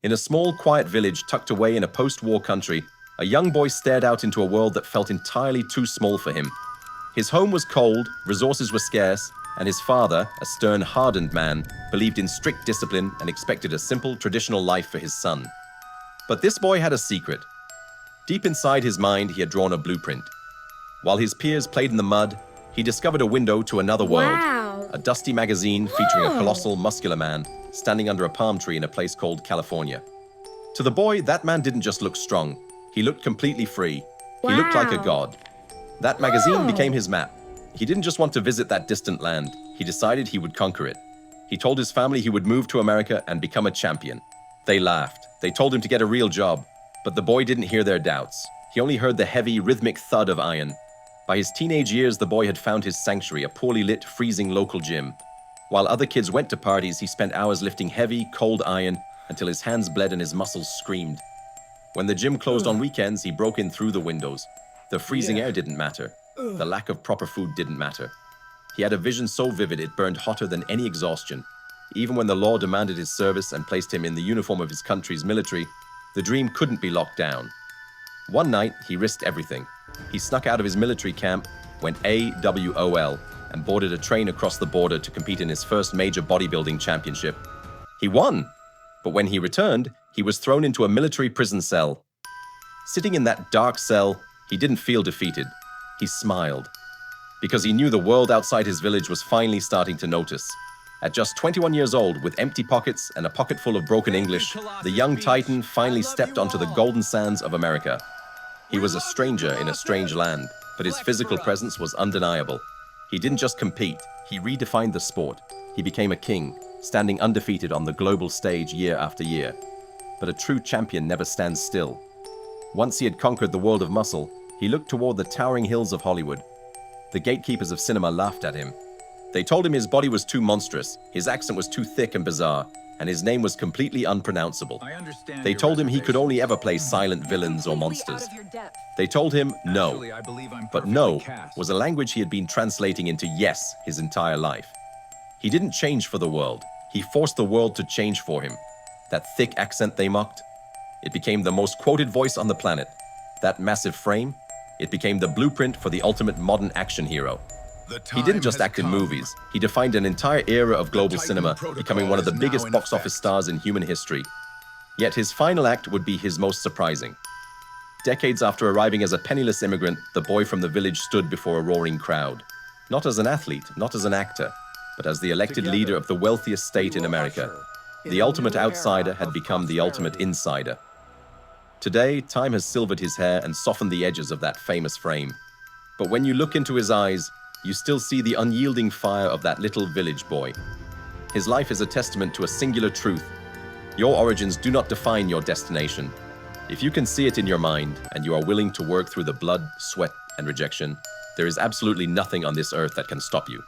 In a small, quiet village tucked away in a post-war country, a young boy stared out into a world that felt entirely too small for him. His home was cold, resources were scarce, and his father, a stern, hardened man, believed in strict discipline and expected a simple, traditional life for his son. But this boy had a secret. Deep inside his mind, he had drawn a blueprint. While his peers played in the mud, he discovered a window to another world. Wow. A dusty magazine featuring a colossal, muscular man standing under a palm tree in a place called California. To the boy, that man didn't just look strong. He looked completely free. He looked like a god. That magazine became his map. He didn't just want to visit that distant land. He decided he would conquer it. He told his family he would move to America and become a champion. They laughed. They told him to get a real job. But the boy didn't hear their doubts. He only heard the heavy, rhythmic thud of iron. By his teenage years, the boy had found his sanctuary, a poorly lit, freezing local gym. While other kids went to parties, he spent hours lifting heavy, cold iron until his hands bled and his muscles screamed. When the gym closed on weekends, he broke in through the windows. The freezing air didn't matter. The lack of proper food didn't matter. He had a vision so vivid it burned hotter than any exhaustion. Even when the law demanded his service and placed him in the uniform of his country's military, the dream couldn't be locked down. One night, he risked everything. He snuck out of his military camp, went AWOL, and boarded a train across the border to compete in his first major bodybuilding championship. He won! But when he returned, he was thrown into a military prison cell. Sitting in that dark cell, he didn't feel defeated. He smiled. Because he knew the world outside his village was finally starting to notice. At just 21 years old, with empty pockets and a pocket full of broken English, the young Titan finally stepped onto the golden sands of America. He was a stranger in a strange land, but his physical presence was undeniable. He didn't just compete, he redefined the sport. He became a king, standing undefeated on the global stage year after year. But a true champion never stands still. Once he had conquered the world of muscle, he looked toward the towering hills of Hollywood. The gatekeepers of cinema laughed at him. They told him his body was too monstrous, his accent was too thick and bizarre, and his name was completely unpronounceable. They told him he could only ever play silent villains or monsters. They told him no. But no was a language he had been translating into yes his entire life. He didn't change for the world. He forced the world to change for him. That thick accent they mocked, it became the most quoted voice on the planet. That massive frame, it became the blueprint for the ultimate modern action hero. He didn't just act in movies, he defined an entire era of global cinema, becoming one of the biggest box office stars in human history. Yet his final act would be his most surprising. Decades after arriving as a penniless immigrant, the boy from the village stood before a roaring crowd. Not as an athlete, not as an actor, but as the elected leader of the wealthiest state in America. The ultimate outsider had become the ultimate insider. Today, time has silvered his hair and softened the edges of that famous frame. But when you look into his eyes, you still see the unyielding fire of that little village boy. His life is a testament to a singular truth. Your origins do not define your destination. If you can see it in your mind, and you are willing to work through the blood, sweat, and rejection, there is absolutely nothing on this earth that can stop you.